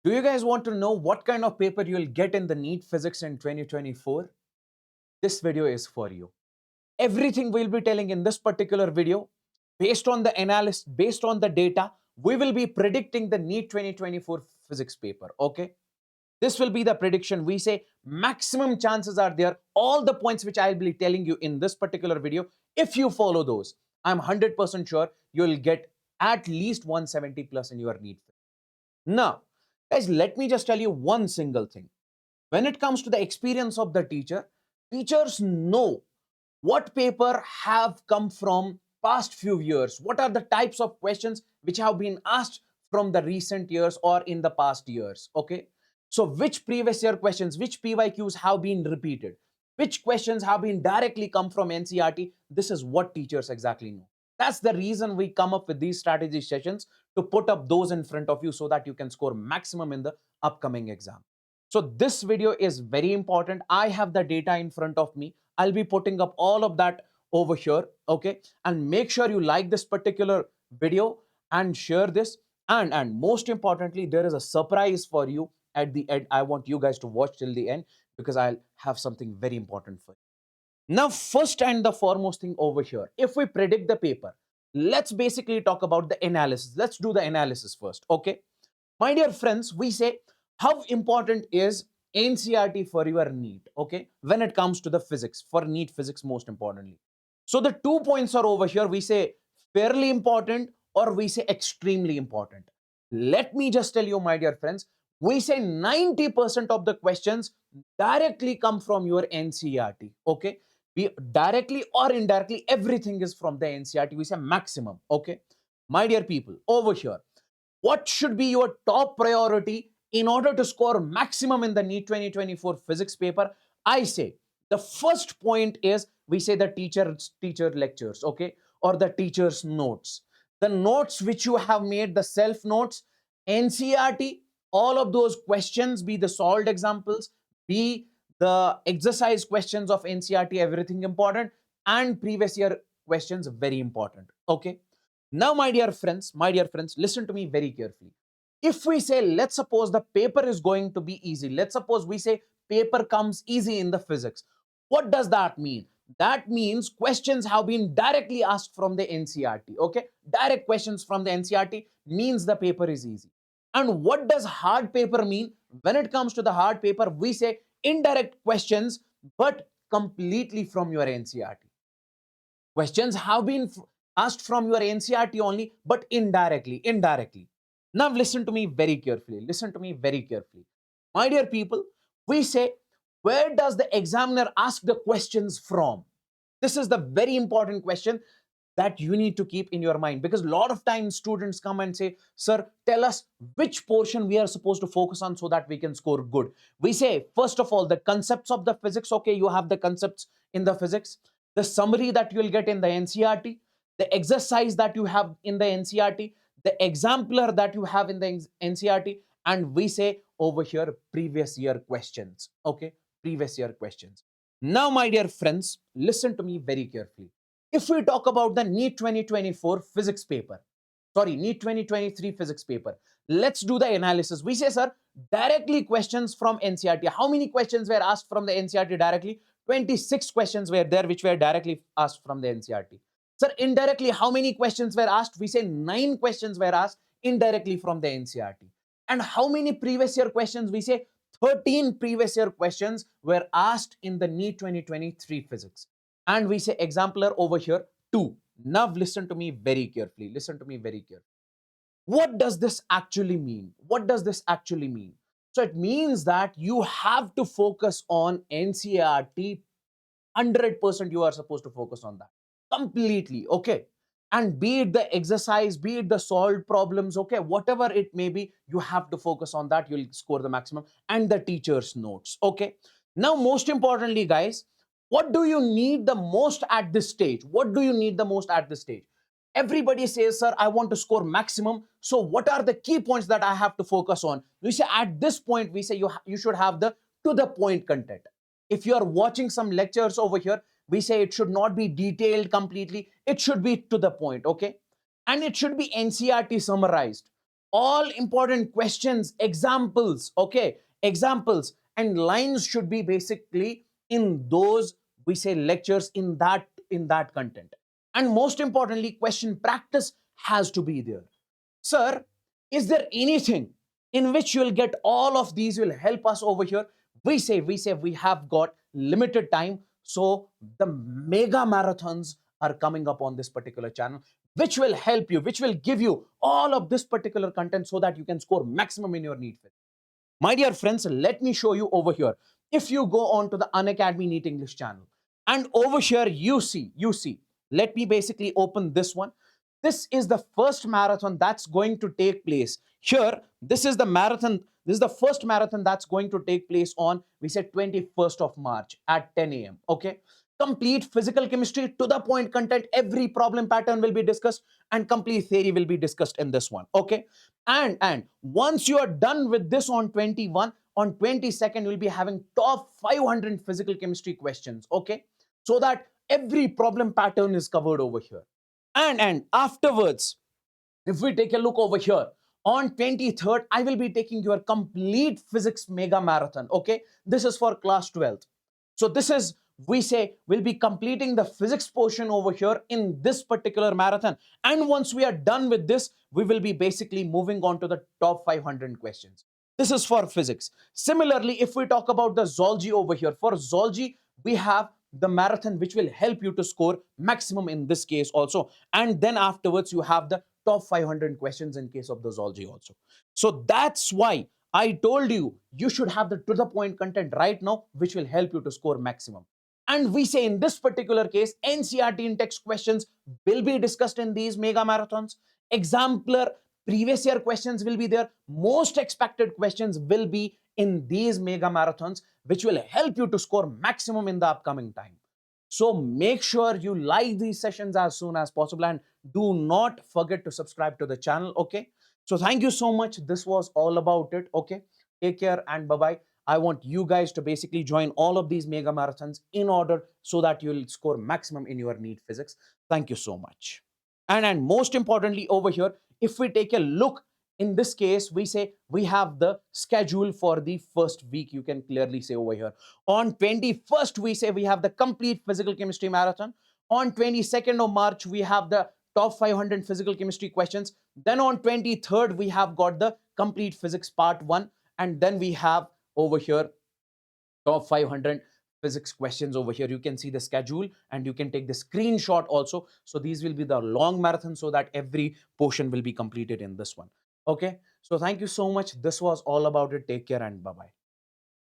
Do you guys want to know what kind of paper you'll get in the NEET Physics in 2024? This video is for you. Everything we'll be telling in this particular video, based on the analysis, based on the data, we will be predicting the NEET 2024 physics paper, okay? This will be the prediction. We say maximum chances are there. All the points which I'll be telling you in this particular video, if you follow those, I'm 100% sure you'll get at least 170 plus in your NEET. Now, guys, let me just tell you one single thing. When it comes to the experience of the teacher, teachers know what paper have come from past few years. What are the types of questions which have been asked from the recent years or in the past years, okay? So which previous year questions, which PYQs have been repeated, which questions have been directly come from NCERT, this is what teachers exactly know. That's the reason we come up with these strategy sessions to put up those in front of you so that you can score maximum in the upcoming exam. So this video is very important. I have the data in front of me. I'll be putting up all of that over here, okay? And make sure you like this particular video and share this. And most importantly, there is a surprise for you at the end. I want you guys to watch till the end because I'll have something very important for you. Now, first and the foremost thing over here, if we predict the paper, let's basically talk about the analysis. Let's do the analysis first, okay? My dear friends, we say how important is NCERT for your NEET, okay? When it comes to the physics, for NEET physics most importantly. So the 2 points are over here. We say fairly important or we say extremely important. Let me just tell you, my dear friends, we say 90% of the questions directly come from your NCERT, okay? We directly or indirectly, everything is from the NCERT. We say maximum, okay? My dear people, over here, what should be your top priority in order to score maximum in the NEET 2024 physics paper? I say the first point is we say the teacher lectures, okay, or the teacher's notes. The notes which you have made, the self notes, NCERT, all of those questions, be the solved examples, be the exercise questions of NCERT, everything important, and previous year questions, very important, okay? Now, my dear friends, listen to me very carefully. If we say, let's suppose the paper is going to be easy. Let's suppose we say paper comes easy in the physics. What does that mean? That means questions have been directly asked from the NCERT. Okay, direct questions from the NCERT means the paper is easy. And what does hard paper mean? When it comes to the hard paper, we say indirect questions, but completely from your NCERT. Questions have been asked from your NCERT only, but indirectly. Now listen to me very carefully. Listen to me very carefully. My dear people, we say, where does the examiner ask the questions from? This is the very important question that you need to keep in your mind, because a lot of times students come and say, sir, tell us which portion we are supposed to focus on so that we can score good. We say, first of all, the concepts of the physics. Okay, you have the concepts in the physics, the summary that you'll get in the NCERT, the exercise that you have in the NCERT, the exemplar that you have in the NCERT, and we say over here previous year questions. Okay, previous year questions. Now, my dear friends, listen to me very carefully. If we talk about the NEET 2024 physics paper, sorry, NEET 2023 physics paper, let's do the analysis. We say, sir, directly questions from NCERT. How many questions were asked from the NCERT directly? 26 questions were there which were directly asked from the NCERT. Sir, indirectly, how many questions were asked? We say 9 questions were asked indirectly from the NCERT. And how many previous year questions? We say 13 previous year questions were asked in the NEET 2023 physics. And we say exemplar over here 2. Now listen to me very carefully. Listen to me very carefully. What does this actually mean? What does this actually mean? So it means that you have to focus on NCERT. 100% you are supposed to focus on that completely, okay? And be it the exercise, be it the solved problems, okay, whatever it may be, you have to focus on that. You'll score the maximum. And the teacher's notes, okay? Now, most importantly, guys, what do you need the most at this stage? What do you need the most at this stage? Everybody says, sir, I want to score maximum. So what are the key points that I have to focus on? We say at this point, we say you should have the to the point content. If you are watching some lectures over here, we say it should not be detailed completely. It should be to the point, okay? And it should be NCERT summarized. all important questions, examples, okay, examples and lines should be basically in those, we say, lectures, in that content. And most importantly, question practice has to be there. Sir, is there anything in which you'll get all of these will help us over here? We say we have got limited time, so the mega marathons are coming up on this particular channel, which will help you, which will give you all of this particular content so that you can score maximum in your NEET. My dear friends, let me show you over here. If you go on to the Unacademy NEET English channel, and over here you see, let me basically open this one. This is the first marathon that's going to take place. Here, this is the marathon. This is the first marathon that's going to take place on, we said, 21st of March at 10 a.m. Okay. Complete physical chemistry to the point content. Every problem pattern will be discussed and complete theory will be discussed in this one. Okay. And once you are done with this on 21, on 22nd, you'll be having top 500 physical chemistry questions. Okay. So that every problem pattern is covered over here. And afterwards, if we take a look over here, on 23rd, I will be taking your complete physics mega marathon. Okay. This is for class 12th. So this is, we say, we'll be completing the physics portion over here in this particular marathon. And once we are done with this, we will be basically moving on to the top 500 questions. This is for physics. Similarly, if we talk about the zoology over here, for zoology, we have the marathon which will help you to score maximum in this case also. And then afterwards, you have the top 500 questions in case of the zoology also. So that's why I told you, you should have the to the point content right now, which will help you to score maximum. And we say in this particular case, NCERT in text questions will be discussed in these mega marathons. Exemplar previous year questions will be there. Most expected questions will be in these mega marathons, which will help you to score maximum in the upcoming time. So make sure you like these sessions as soon as possible and do not forget to subscribe to the channel. Okay. So thank you so much. This was all about it. Okay. Take care and bye-bye. I want you guys to basically join all of these mega marathons in order so that you'll score maximum in your NEET physics. Thank you so much. And most importantly over here, if we take a look, in this case, we say we have the schedule for the first week. You can clearly say over here. On 21st, we say we have the complete physical chemistry marathon. On 22nd of March, we have the top 500 physical chemistry questions. Then on 23rd, we have got the complete physics part 1. And then we have over here top 500 physics questions over here. You can see the schedule and you can take the screenshot also. So these will be the long marathon so that every portion will be completed in this one. Okay. So thank you so much. This was all about it. Take care and bye-bye.